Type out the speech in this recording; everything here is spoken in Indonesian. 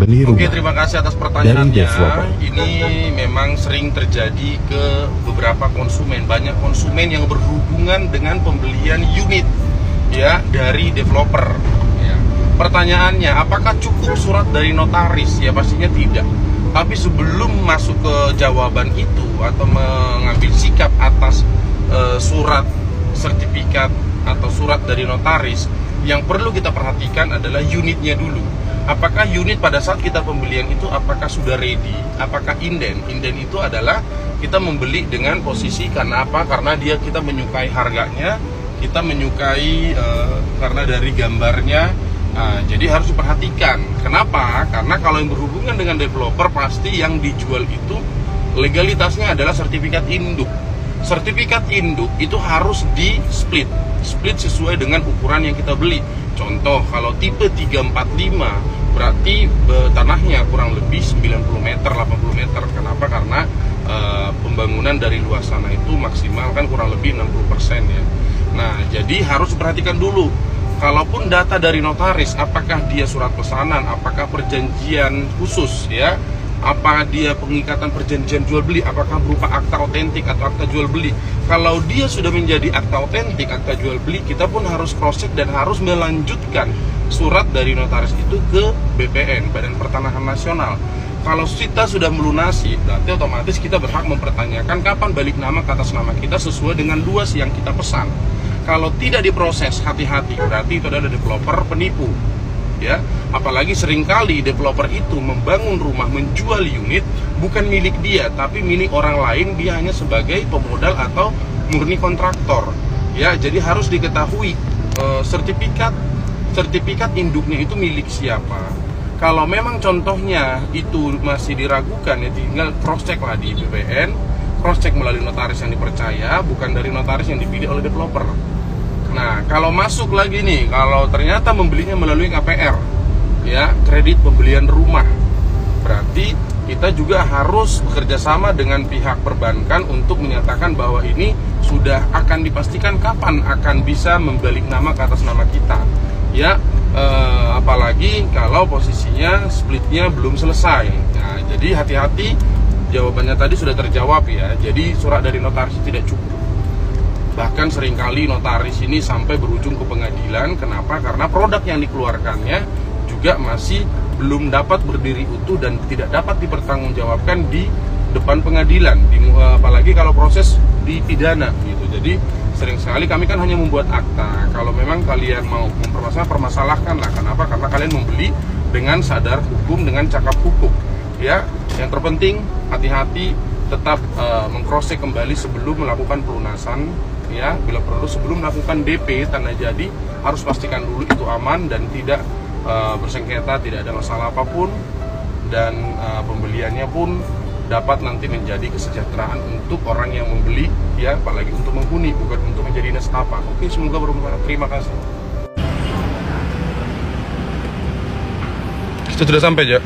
beli rumah. Oke, terima kasih atas pertanyaannya. Ini memang sering terjadi ke beberapa konsumen. Banyak konsumen yang berhubungan dengan pembelian unit ya dari developer. Ya. Pertanyaannya, apakah cukup surat dari notaris? Ya pastinya tidak. Tapi sebelum masuk ke jawaban itu atau mengambil sikap atas surat sertifikat atau surat dari notaris, yang perlu kita perhatikan adalah unitnya dulu. Apakah unit pada saat kita pembelian itu apakah sudah ready? Apakah inden? Inden itu adalah kita membeli dengan posisi karena apa? Karena kita menyukai harganya, kita menyukai karena dari gambarnya. Nah, jadi harus diperhatikan. Kenapa? Karena kalau yang berhubungan dengan developer pasti yang dijual itu legalitasnya adalah sertifikat induk. Sertifikat induk itu harus di split sesuai dengan ukuran yang kita beli. Contoh, kalau tipe 345 berarti tanahnya kurang lebih 90 meter, 80 meter. Kenapa? Karena pembangunan dari luas sana itu maksimal kan kurang lebih 60% ya. Nah, jadi harus diperhatikan dulu. Kalaupun data dari notaris, apakah dia surat pesanan, apakah perjanjian khusus ya, apa dia pengikatan perjanjian jual beli, apakah berupa akta otentik atau akta jual beli. Kalau dia sudah menjadi akta otentik, akta jual beli, kita pun harus cross check dan harus melanjutkan surat dari notaris itu ke BPN, Badan Pertanahan Nasional. Kalau kita sudah melunasi, berarti otomatis kita berhak mempertanyakan kapan balik nama ke atas nama kita sesuai dengan luas yang kita pesan. Kalau tidak diproses, hati-hati, berarti itu adalah developer penipu. Ya, apalagi seringkali developer itu membangun rumah, menjual unit bukan milik dia, tapi milik orang lain. Dia hanya sebagai pemodal atau murni kontraktor. Ya, jadi harus diketahui sertifikat induknya itu milik siapa. Kalau memang contohnya itu masih diragukan, ya tinggal cross check lah di BPN, cross check melalui notaris yang dipercaya, bukan dari notaris yang dipilih oleh developer. Nah, kalau masuk lagi nih, kalau ternyata membelinya melalui KPR, ya, kredit pembelian rumah, berarti kita juga harus bekerja sama dengan pihak perbankan untuk menyatakan bahwa ini sudah akan dipastikan kapan akan bisa membalik nama ke atas nama kita, ya, apalagi kalau posisinya splitnya belum selesai. Nah, jadi hati-hati, jawabannya tadi sudah terjawab ya. Jadi surat dari notaris tidak cukup. Bahkan seringkali notaris ini sampai berujung ke pengadilan. Kenapa? Karena produk yang dikeluarkannya juga masih belum dapat berdiri utuh dan tidak dapat dipertanggungjawabkan di depan pengadilan, apalagi kalau proses di pidana gitu. Jadi sering sekali kami kan hanya membuat akta. Kalau memang kalian mau permasalahkanlah. Kenapa? Karena kalian membeli dengan sadar hukum, dengan cakap hukum. Ya, yang terpenting hati-hati, tetap mengcross check kembali sebelum melakukan pelunasan. Ya, bila perlu sebelum melakukan DP tanah jadi harus pastikan dulu itu aman dan tidak bersengketa, tidak ada masalah apapun, dan pembeliannya pun dapat nanti menjadi kesejahteraan untuk orang yang membeli, ya, apalagi untuk menghuni, bukan untuk menjadi nestapa. Oke, semoga bermanfaat. Terima kasih. Kita sudah sampai, ya.